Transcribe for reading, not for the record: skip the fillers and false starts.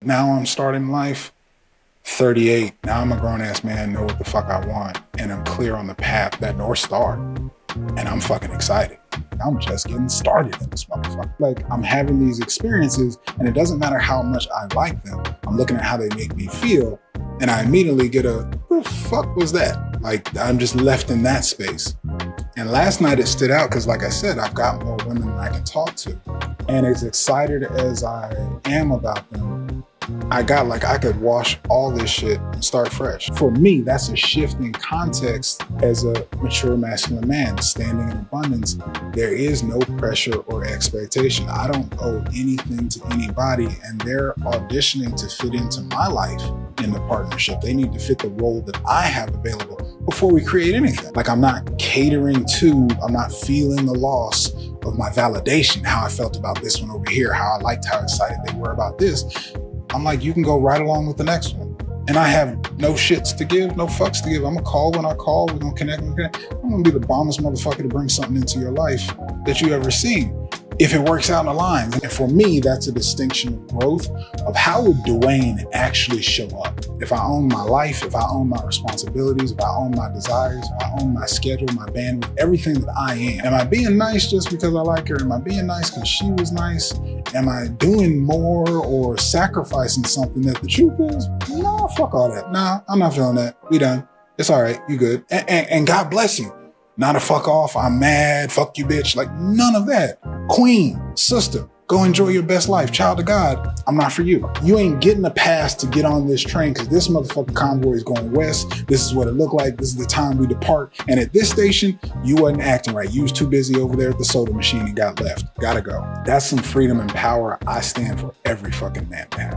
Now I'm starting life, 38. Now I'm a grown ass man, know what the fuck I want, and I'm clear on the path, that North Star. And I'm fucking excited. I'm just getting started in this motherfucker. Like, I'm having these experiences, and it doesn't matter how much I like them. I'm looking at how they make me feel, and I immediately get a, who the fuck was that? Like, I'm just left in that space. And last night it stood out because, like I said, I've got more women than I can talk to. And as excited as I am about them, I got like, I could wash all this shit and start fresh. For me, that's a shift in context as a mature masculine man standing in abundance. There is no pressure or expectation. I don't owe anything to anybody, and they're auditioning to fit into my life in the partnership. They need to fit the role that I have available before we create anything. Like, I'm not catering to, I'm not feeling the loss of my validation, how I felt about this one over here, how I liked how excited they were about this. I'm like, you can go right along with the next one. And I have no shits to give, no fucks to give. I'm gonna call when I call, we're gonna connect. I'm gonna be the bombest motherfucker to bring something into your life that you ever seen, if it works out in the lines. And for me, that's a distinction of growth of how would Dwayne actually show up? If I own my life, if I own my responsibilities, if I own my desires, if I own my schedule, my bandwidth, everything that I am I being nice just because I like her? Am I being nice because she was nice? Am I doing more or sacrificing something that the truth is, nah, fuck all that. Nah, I'm not feeling that. We done. It's all right. You good. And God bless you. Not a fuck off, I'm mad, fuck you bitch, like none of that. Queen, sister, go enjoy your best life. Child of God, I'm not for you. You ain't getting a pass to get on this train because this motherfucking convoy is going west. This is what it looked like. This is the time we depart. And at this station, you wasn't acting right. You was too busy over there at the soda machine and got left. Gotta go. That's some freedom and power I stand for every fucking man to have.